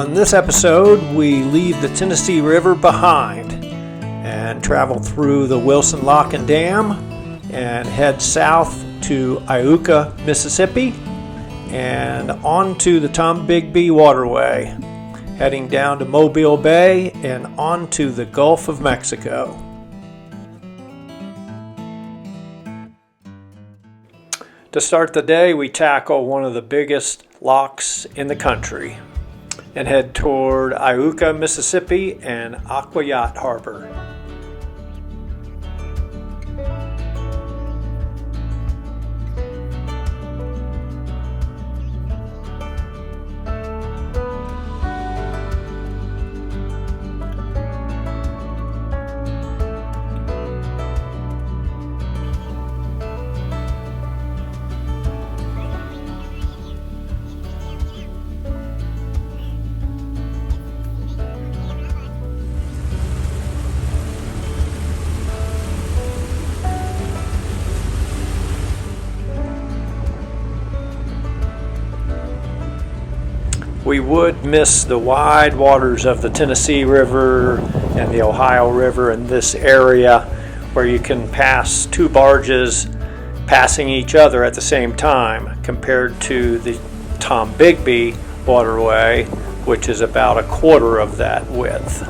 On this episode, we leave the Tennessee River behind and travel through the Wilson Lock and Dam and head south to Iuka, Mississippi, and onto the Tombigbee Waterway, heading down to Mobile Bay and onto the Gulf of Mexico. To start the day, we tackle one of the biggest locks in the country and head toward Iuka, Mississippi and Aqua Yacht Harbor. We would miss the wide waters of the Tennessee River and the Ohio River in this area, where you can pass two barges passing each other at the same time, compared to the Tombigbee Waterway, which is about a quarter of that width.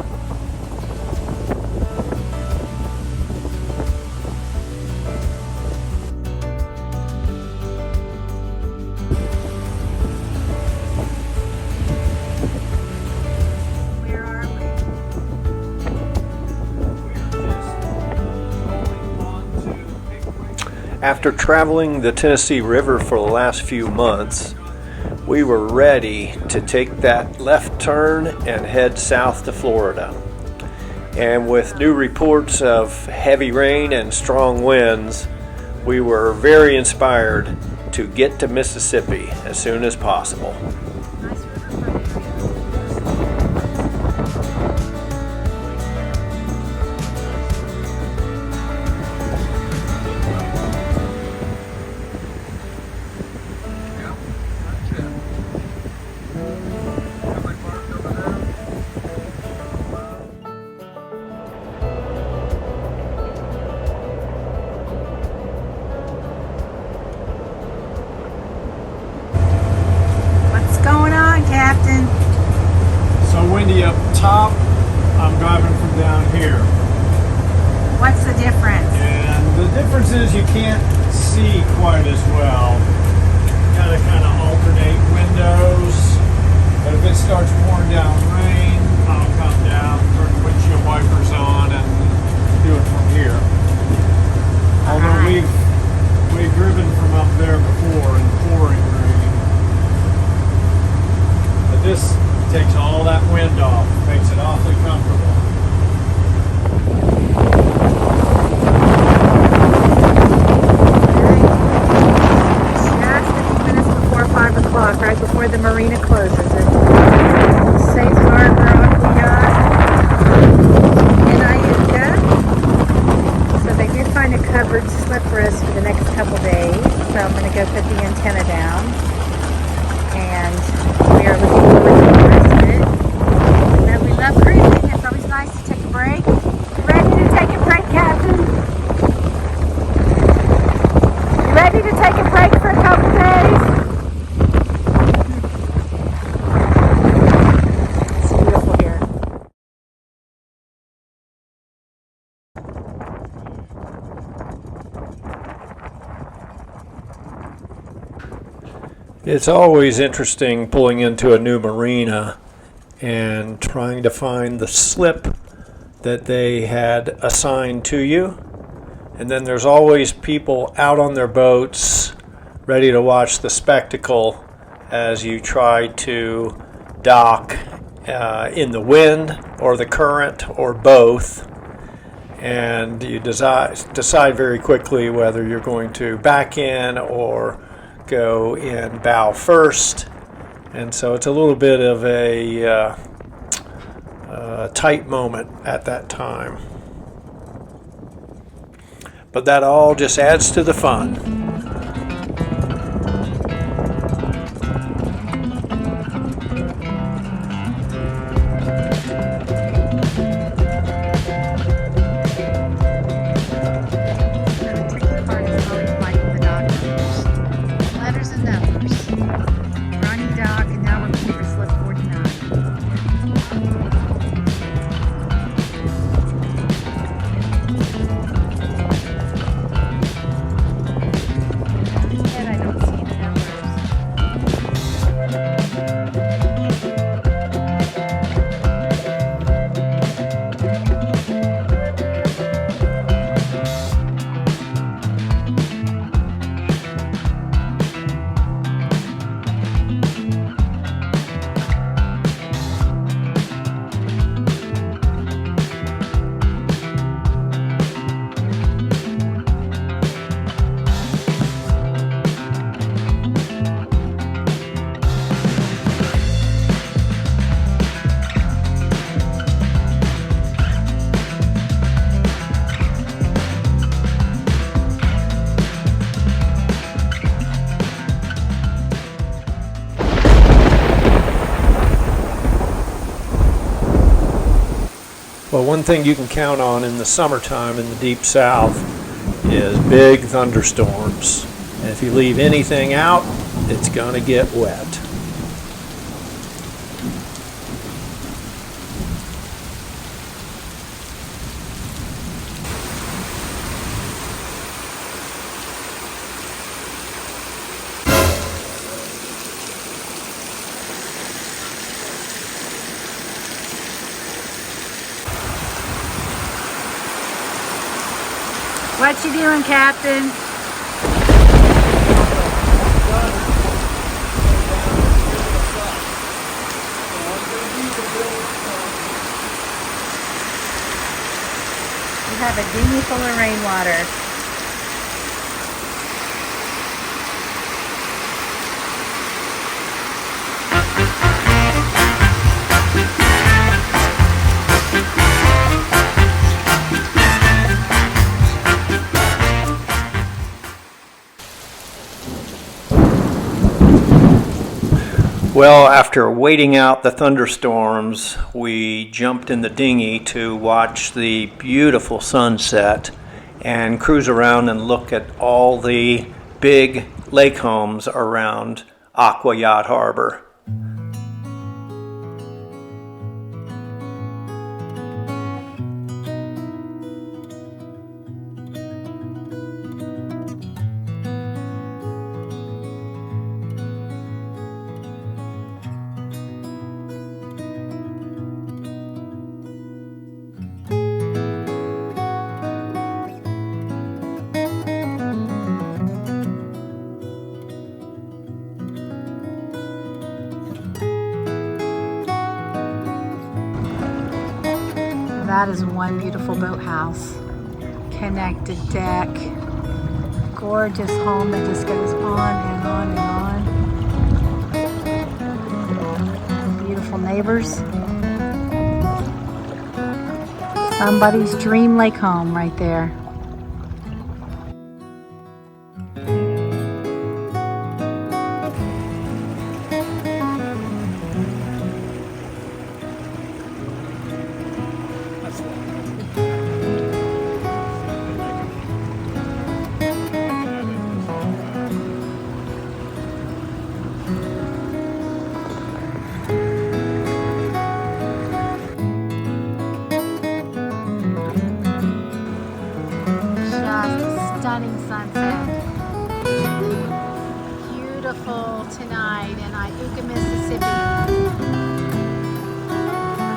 After traveling the Tennessee River for the last few months, we were ready to take that left turn and head south to Florida. And with new reports of heavy rain and strong winds, we were very inspired to get to Mississippi as soon as possible. Windy up top, I'm driving from down here. What's the difference? And the difference is you can't see quite as well. Gotta kind of alternate windows. But if it starts pouring down rain, I'll come down, turn the windshield wipers on, and do it from here. Although we've driven from up there before in pouring rain. But this takes all that wind off, makes it awfully comfortable. Just 50 minutes before 5 o'clock, right before the marina closes. It's safe harbor on the yacht in Iuka. So they did find a covered slip for us for the next couple days. So I'm going to go put the antenna down. And we are looking forward to the rest of it. But we love cruising. It's always nice to take a break. You ready to take a break, Captain? You ready to take a break for a couple days? It's beautiful here. It's always interesting pulling into a new marina and trying to find the slip that they had assigned to you. And then there's always people out on their boats ready to watch the spectacle as you try to dock in the wind or the current or both. And you decide very quickly whether you're going to back in or go in bow first, and so it's a little bit of a tight moment at that time. But that all just adds to the fun. Well, one thing you can count on in the summertime in the deep south is big thunderstorms. And if you leave anything out, it's going to get wet. What you doing, Captain? We have a dinghy full of rainwater. Well, after waiting out the thunderstorms, we jumped in the dinghy to watch the beautiful sunset and cruise around and look at all the big lake homes around Yacht Harbor. That is one beautiful boathouse. Connected deck. Gorgeous home that just goes on and on and on. Beautiful neighbors. Somebody's dream lake home right there. Stunning sunset. Beautiful tonight in Iuka, Mississippi.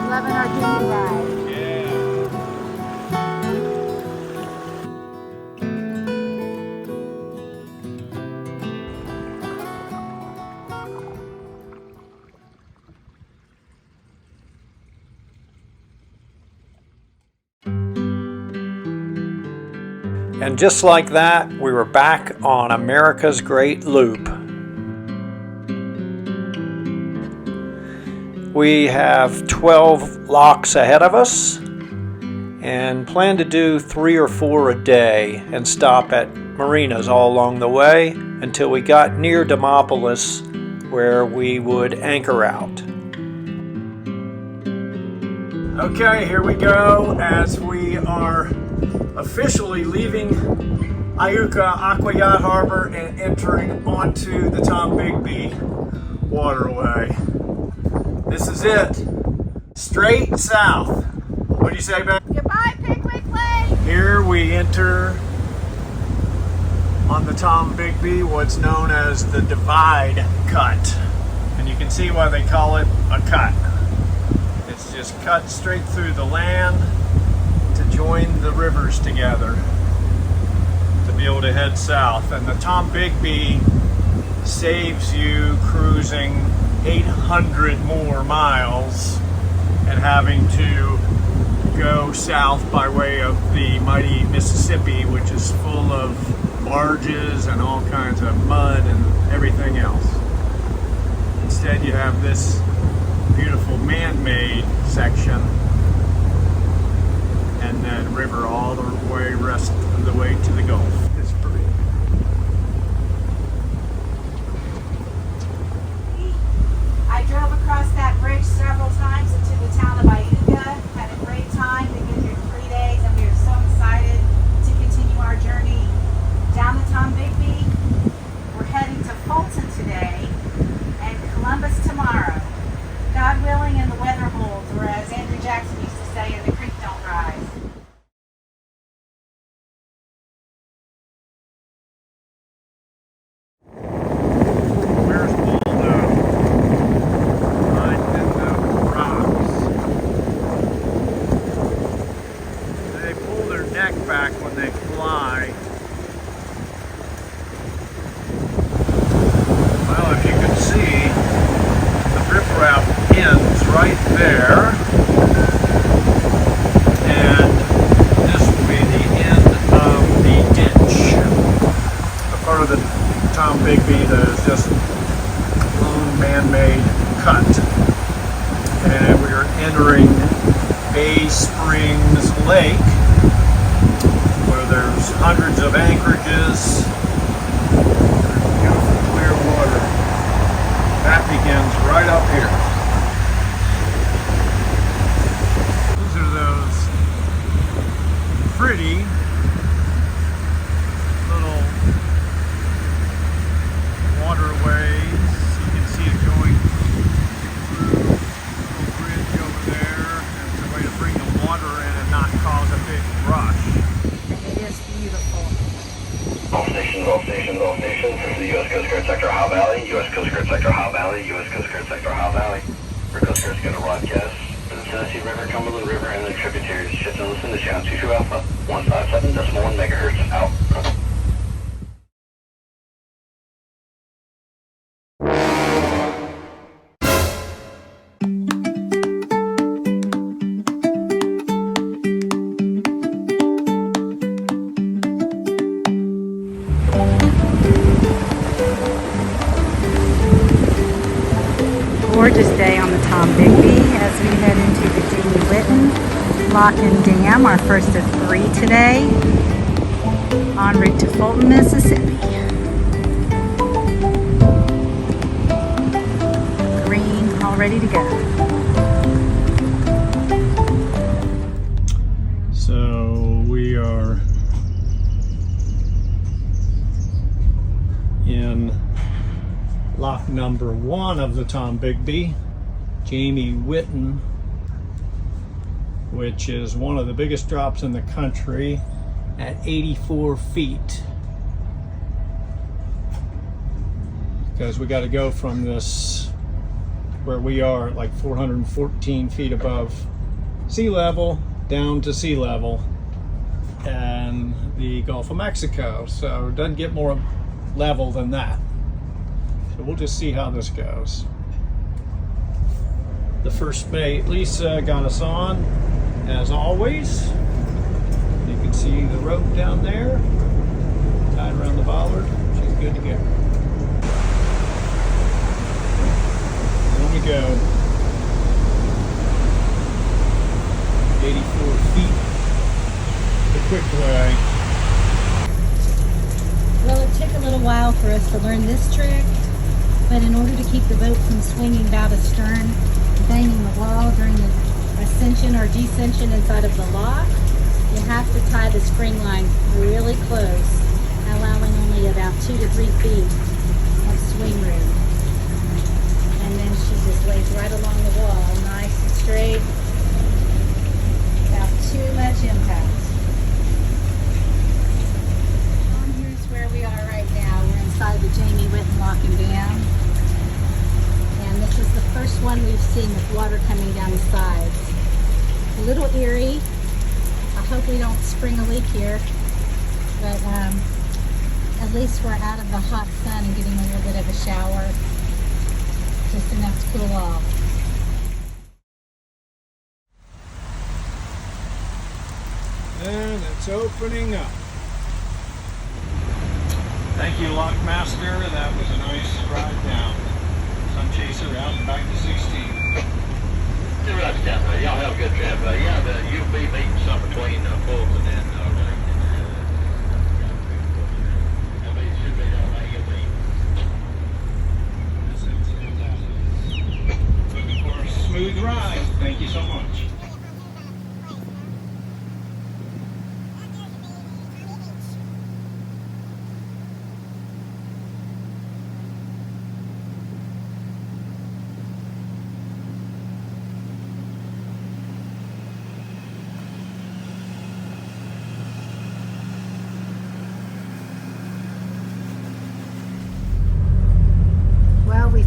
Loving our dinghy ride. And just like that, we were back on America's Great Loop. We have 12 locks ahead of us and plan to do 3 or 4 a day and stop at marinas all along the way until we got near Demopolis, where we would anchor out. Okay, here we go as we are officially leaving Iuka Yacht Harbor and entering onto the Tombigbee Waterway. This is it. Straight south. What do you say, Ben? Goodbye, Pickwick Lake! Here we enter on the Tombigbee, what's known as the Divide Cut. And you can see why they call it a cut. It's just cut straight through the land to join the rivers together to be able to head south. And the Tombigbee saves you cruising 800 more miles and having to go south by way of the mighty Mississippi, which is full of barges and all kinds of mud and everything else. Instead, you have this beautiful man-made section and then river all the way rest of the way to the Gulf. It's pretty. I drove across that bridge several times into the town of Iuka, had a great time. there. And this will be the end of the ditch. A part of the Tombigbee that is just lone man-made cut. And we are entering Bay Springs Lake, where there's hundreds of anchorages. There's beautiful clear water. That begins right up here. These are those pretty little waterways. You can see it going through a little bridge over there. It's a way to bring the water in and not cause a big rush. It is beautiful. All stations, all stations, all stations. This is the U.S. Coast Guard Sector Howe Valley. U.S. Coast Guard Sector Howe Valley. U.S. Coast Guard Sector Howe Valley. For Coast Guard's going to broadcast for the Tennessee River, Cumberland River, and the tributaries. Shift and listen to channel 22 Alpha, 157.1 megahertz. Out. Gorgeous day on the Tombigbee as we head into the Jamie Whitten Lock and Dam, our first of 3 today, en route to Fulton, Mississippi. Green, all ready to go. So we are in lock number 1 of the Tombigbee, Jamie Whitten, which is one of the biggest drops in the country at 84 feet. Because we got to go from this, where we are at like 414 feet above sea level, down to sea level and the Gulf of Mexico. So it doesn't get more level than that. So we'll just see how this goes. The first mate, Lisa, got us on, as always. You can see the rope down there, tied around the bollard. She's good to go. Here we go. 84 feet, the quick way. Well, it took a little while for us to learn this trick, but in order to keep the boat from swinging bow to stern, banging the wall during the ascension or descension inside of the lock, you have to tie the spring line really close, allowing only about 2 to 3 feet of swing room. And then she just lays right along the wall, nice and straight, without too much impact. Here's where we are right now. We're inside the Jamie Whitten Lock and Dam. And this is the first one we've seen with water coming down the sides. A little eerie. I hope we don't spring a leak here. But at least we're out of the hot sun and getting a little bit of a shower. Just enough to cool off. And it's opening up. Thank you, Lockmaster. That was a nice ride down. Sun Chaser out and back to 16. Two rides down there. Y'all have a good trip. Yeah, you'll be meeting some between Fulton and should be down there. You'll be. Looking for a smooth ride. Thank you so much.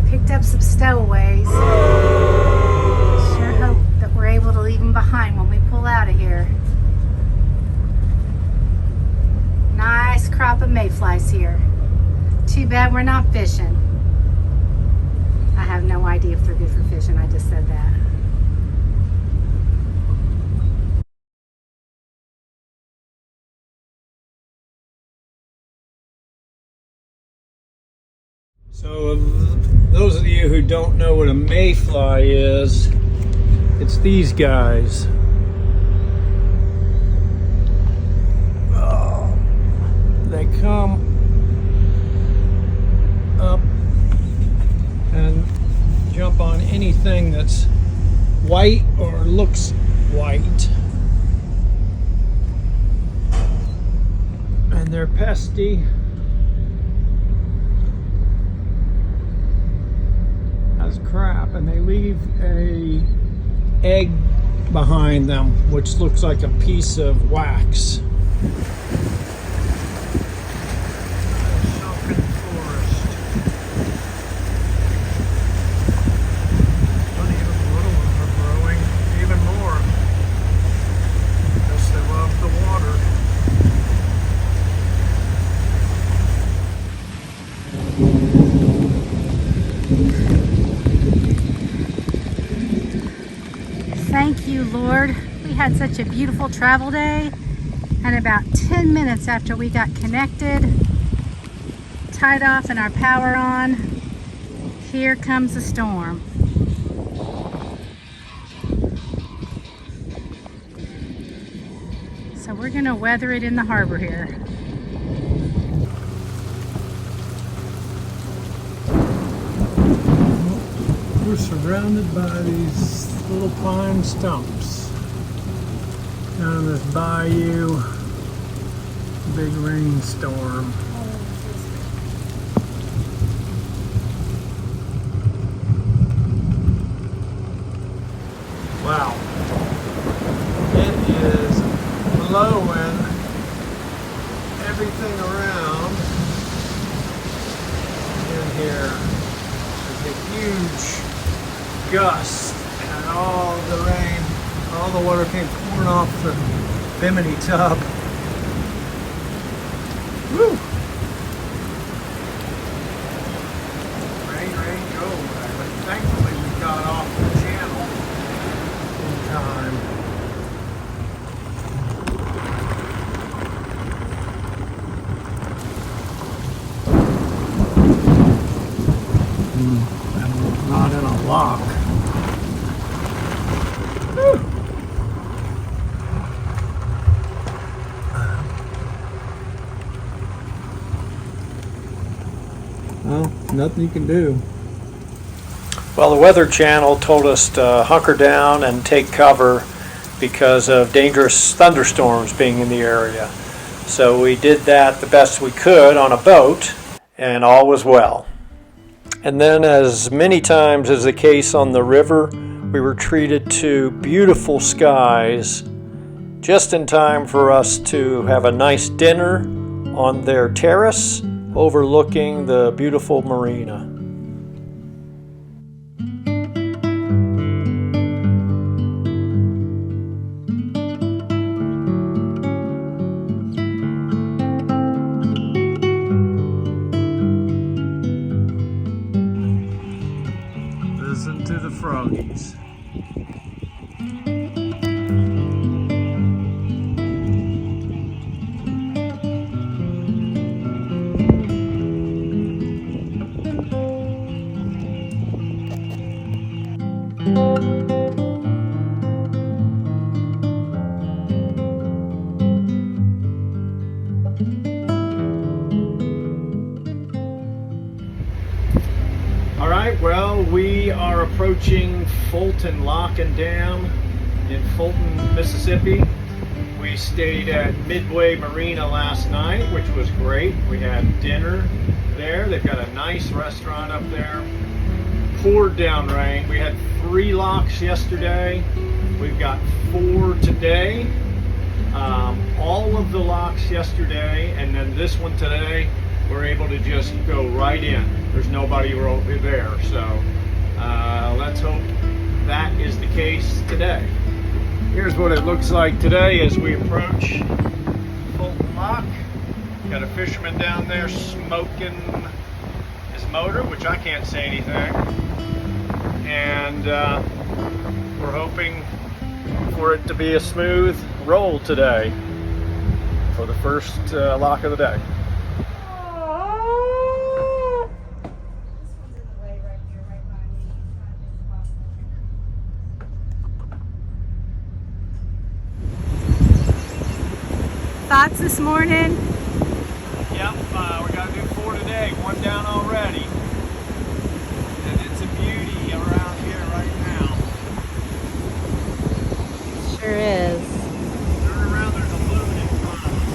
Picked up some stowaways. Sure hope that we're able to leave them behind when we pull out of here. Nice crop of mayflies here. Too bad we're not fishing. I have no idea if they're good for fishing, I just said that. So those of you who don't know what a mayfly is, it's these guys. Oh, they come up and jump on anything that's white or looks white. And they're pesty. As crap, and they leave a egg behind them, which looks like a piece of wax. Sunken forest. Funny, even the little ones are growing even more. Guess they love the water. Thank you, Lord. We had such a beautiful travel day, and about 10 minutes after we got connected, tied off and our power on, here comes the storm. So we're gonna weather it in the harbor here. We're surrounded by these little pine stumps down in this bayou. Big rainstorm. Wow. It is blowing everything around in here. There's a huge gust and all the rain, all the water came pouring off the bimini tub. Woo! Rain, go away. But thankfully we got off the channel in time. I'm not in a lock. Well, nothing you can do. Well, the Weather Channel told us to hunker down and take cover because of dangerous thunderstorms being in the area. So we did that the best we could on a boat, and all was well. And then, as many times is the case on the river, we were treated to beautiful skies just in time for us to have a nice dinner on their terrace overlooking the beautiful marina. Listen to the froggies. All right, well, we are approaching Fulton Lock and Dam in Fulton, Mississippi. We stayed at Midway Marina last night, which was great. We had dinner there. They've got a nice restaurant up there. Poured down rain. We had 3 locks yesterday. We've got 4 today. All of the locks yesterday, and then this one today, we're able to just go right in. There's nobody over there, so let's hope that is the case today. Here's what it looks like today as we approach Fulton Lock. Got a fisherman down there smoking his motor, which I can't say anything. And we're hoping for it to be a smooth roll today for the first lock of the day. thoughts this morning? Yep, we got to do 4 today. 1 down already. And it's a beauty around here right now. Sure is. Turn around, there's a loon in front of us.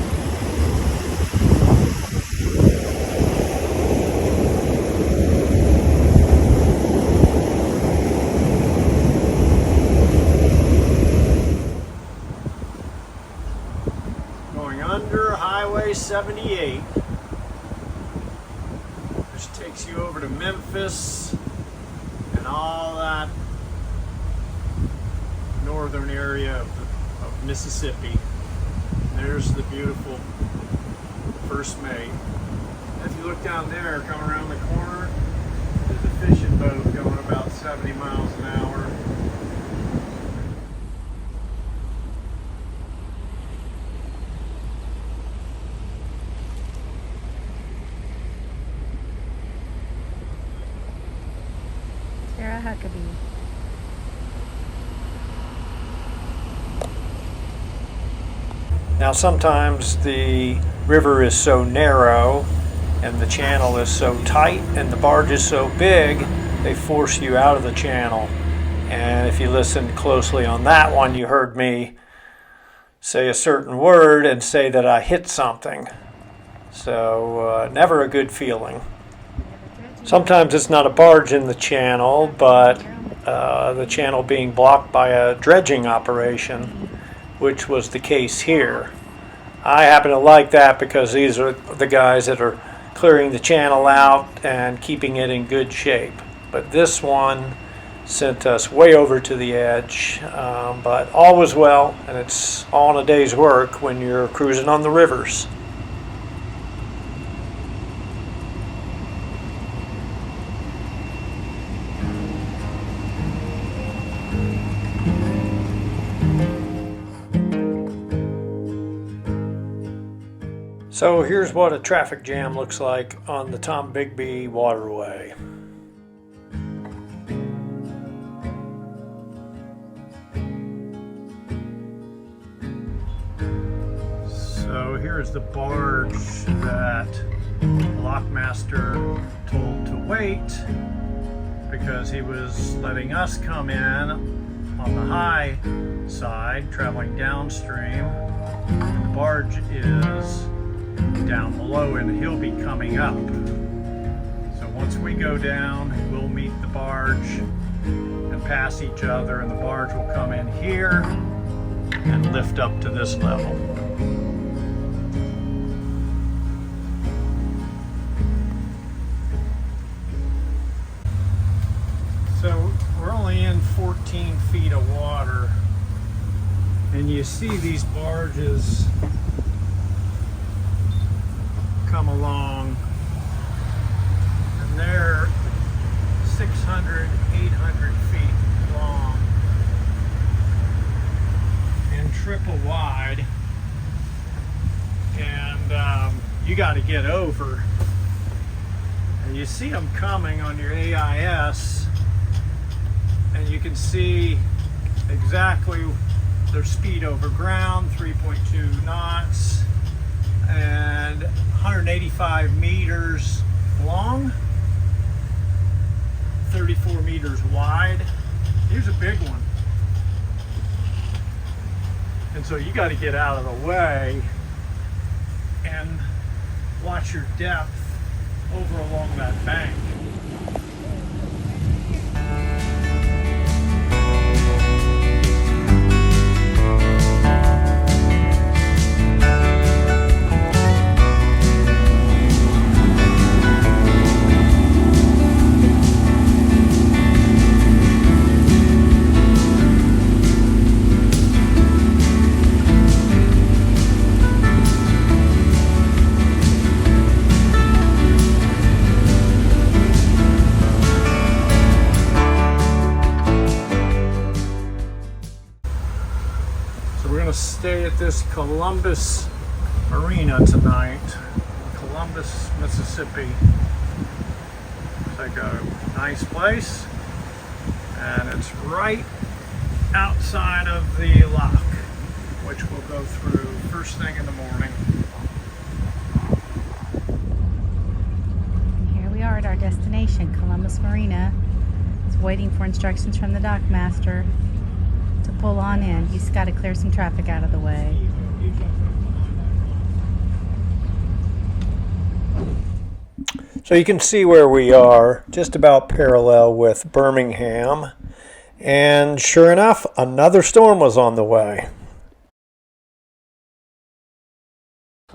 Going under Highway 78. Which takes you over to Memphis and all that northern area of Mississippi. There's the beautiful First May. If you look down there, coming around the corner, there's a fishing boat going about 70 miles an hour. Sarah Huckabee. Now sometimes the river is so narrow and the channel is so tight and the barge is so big, they force you out of the channel. And if you listened closely on that one, you heard me say a certain word and say that I hit something. So never a good feeling. Sometimes it's not a barge in the channel, but the channel being blocked by a dredging operation, which was the case here. I happen to like that because these are the guys that are clearing the channel out and keeping it in good shape. But this one sent us way over to the edge, but all was well, and it's all in a day's work when you're cruising on the rivers. So here's what a traffic jam looks like on the Tombigbee Waterway. So here's the barge that the lockmaster told to wait because he was letting us come in on the high side, traveling downstream. The barge is down below and he'll be coming up. So once we go down, we'll meet the barge and pass each other, and the barge will come in here and lift up to this level. So we're only in 14 feet of water, and you see these barges come along, and they're 600, 800 feet long and triple wide, and you got to get over, and you see them coming on your AIS, and you can see exactly their speed over ground, 3.2 knots, and 185 meters long, 34 meters wide. Here's a big one. And so you got to get out of the way and watch your depth over along that bank. Stay at this Columbus marina tonight, Columbus, Mississippi. It's like a nice place, and it's right outside of the lock which we'll go through first thing in the morning. Here we are at our destination, Columbus Marina. It's waiting for instructions from the dock master to pull on in. He's got to clear some traffic out of the way. So you can see where we are, just about parallel with Birmingham. And sure enough, another storm was on the way.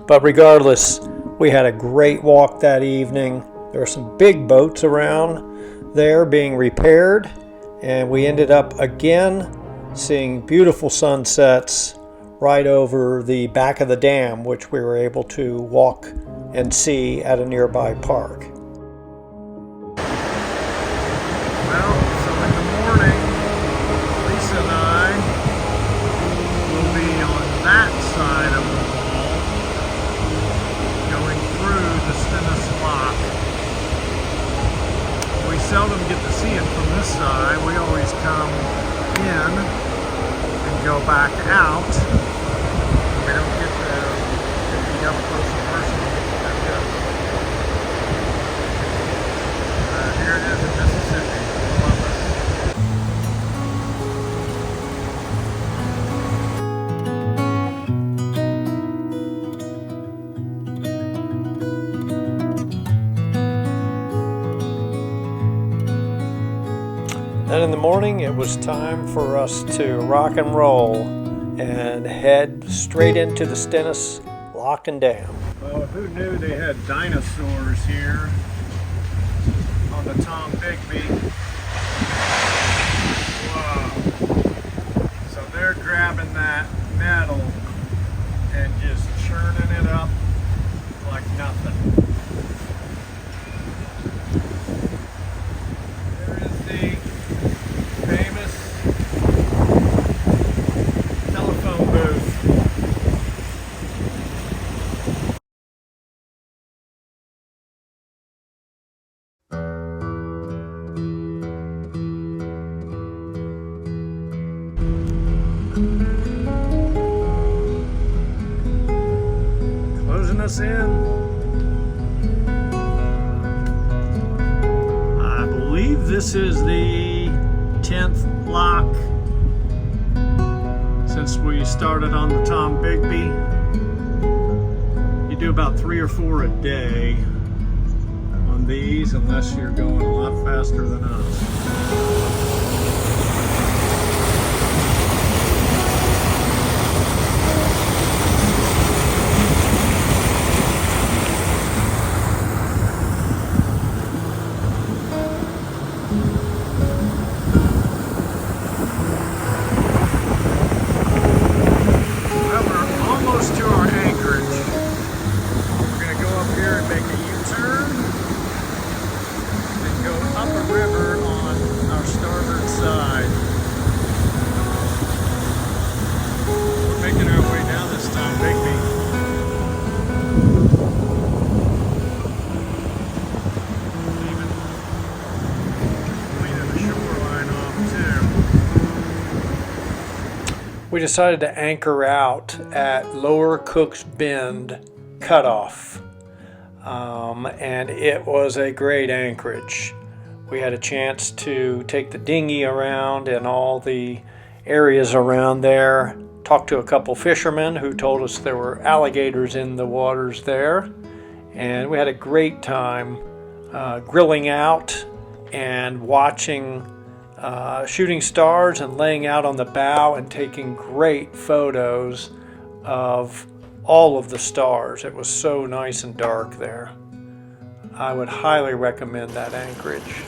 But regardless, we had a great walk that evening. There were some big boats around there being repaired, and we ended up again seeing beautiful sunsets right over the back of the dam, which we were able to walk and see at a nearby park. Well, so in the morning, Lisa and I will be on that side of the wall, going through the Stennis Lock. We seldom get to see it from this side. We always come in and go back out. We don't get to be up close and personal. Here it is in Mississippi, Columbus. Then in the morning, it was time for us to rock and roll and head straight into the Stennis Lock and Dam. Well, who knew they had dinosaurs here on the Tombigbee? Wow. So they're grabbing that metal and just churning it up like nothing. There is the famous telephone booth. Closing us in. I believe this is the 10th lock since we started on the Tombigbee. You do about 3 or 4 a day on these, unless you're going a lot faster than us. We decided to anchor out at Lower Cook's Bend Cutoff, and it was a great anchorage. We had a chance to take the dinghy around and all the areas around there, talked to a couple fishermen who told us there were alligators in the waters there, and we had a great time grilling out and watching shooting stars and laying out on the bow and taking great photos of all of the stars. It was so nice and dark there. I would highly recommend that anchorage.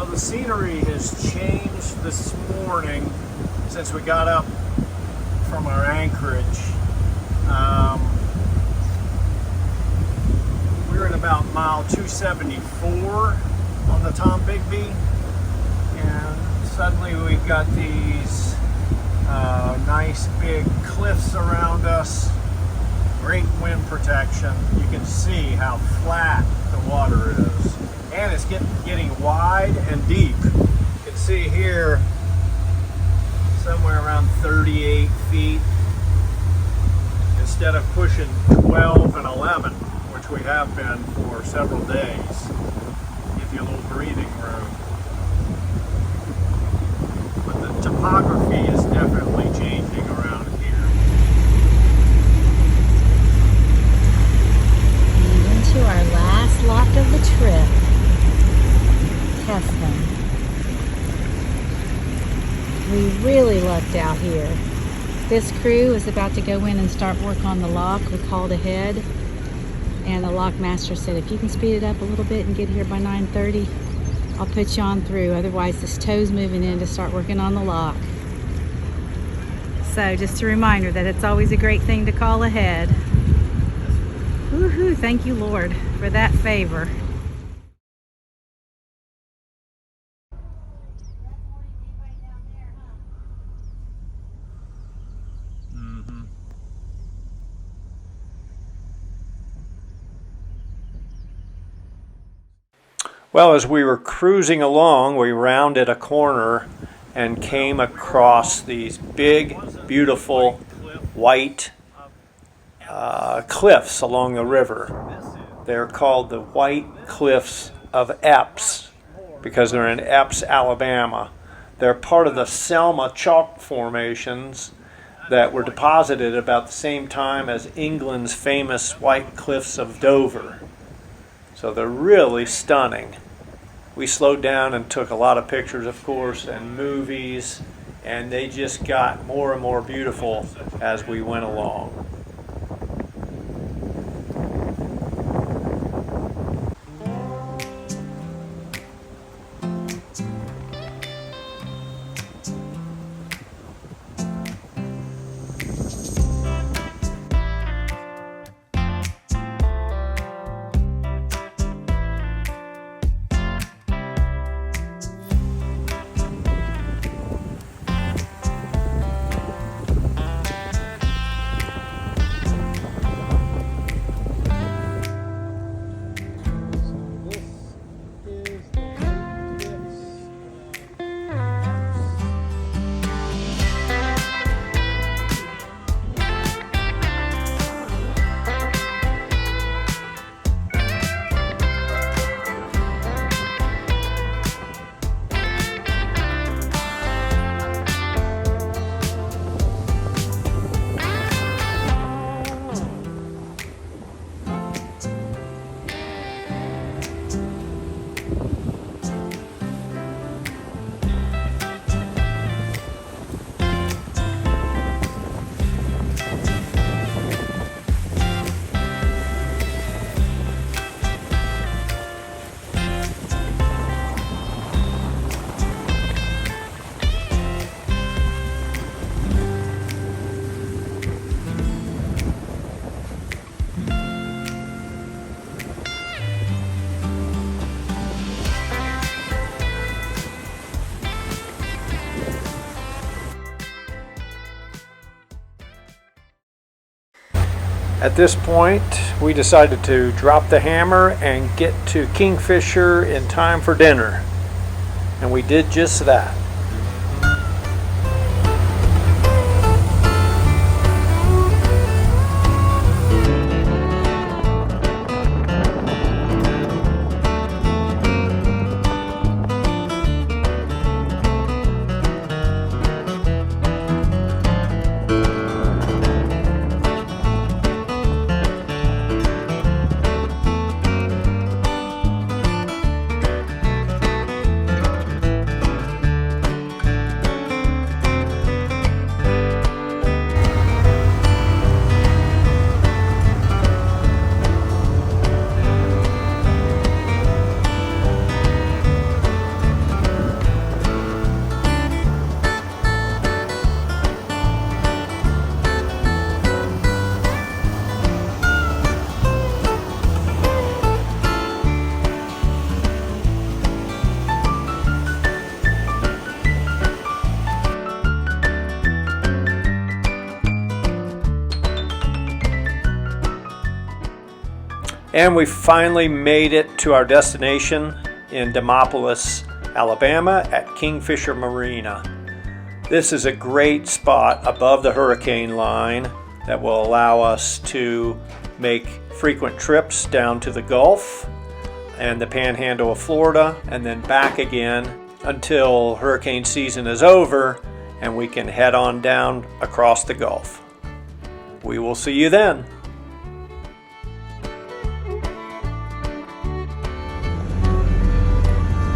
Well, the scenery has changed this morning since we got up from our anchorage. We're at about mile 274 on the Tombigbee, and suddenly we've got these nice big cliffs around us, great wind protection. You can see how flat the water is, and it's getting wide and deep. You can see here somewhere around 38 feet instead of pushing 12 and 11, which we have been for several days. Give you a little breathing room. But the topography is definitely changing around here. And into our last lock of the trip, Tustin. We really lucked out here. This crew is about to go in and start work on the lock. We called ahead, and the lock master said, if you can speed it up a little bit and get here by 9:30, I'll put you on through. Otherwise, this tow's moving in to start working on the lock. So just a reminder that it's always a great thing to call ahead. Woohoo, thank you, Lord, for that favor. Well, as we were cruising along, we rounded a corner and came across these big, beautiful, white cliffs along the river. They're called the White Cliffs of Epps because they're in Epps, Alabama. They're part of the Selma chalk formations that were deposited about the same time as England's famous White Cliffs of Dover. So they're really stunning. We slowed down and took a lot of pictures, of course, and movies, and they just got more and more beautiful as we went along. At this point, we decided to drop the hammer and get to Kingfisher in time for dinner. And we did just that. And we finally made it to our destination in Demopolis, Alabama at Kingfisher Marina. This is a great spot above the hurricane line that will allow us to make frequent trips down to the Gulf and the Panhandle of Florida and then back again until hurricane season is over and we can head on down across the Gulf. We will see you then.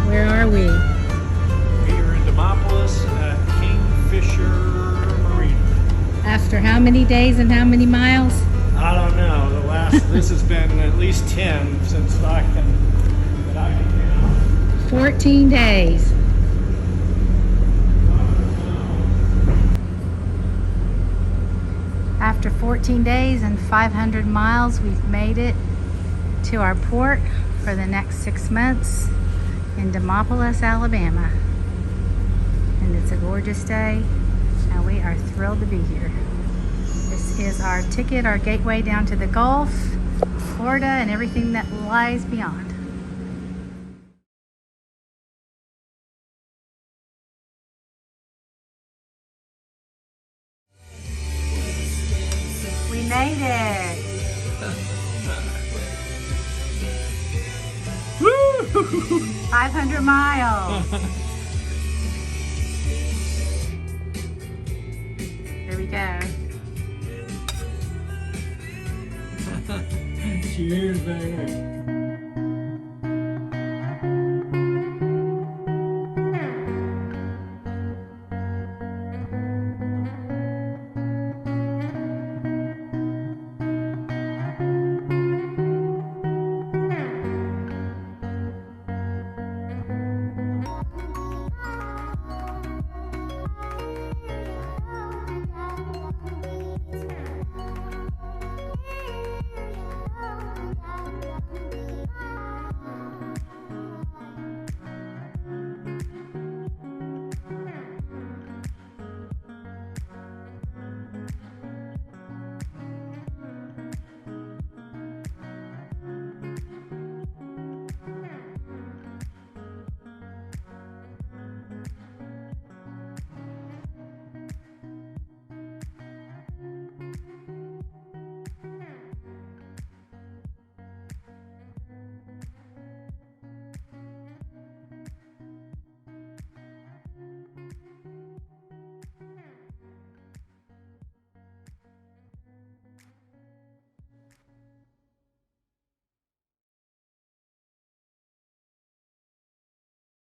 Where are we? We are in Demopolis at Kingfisher Marina. After how many days and how many miles? I don't know. This has been at least 10 since I can count. 14 days. After 14 days and 500 miles, we've made it to our port for the next 6 months in Demopolis, Alabama. And it's a gorgeous day, and we are thrilled to be here. This is our ticket, our gateway down to the Gulf, Florida, and everything that lies beyond. We made it! Woo! 500 miles! Here we go. Cheers, baby.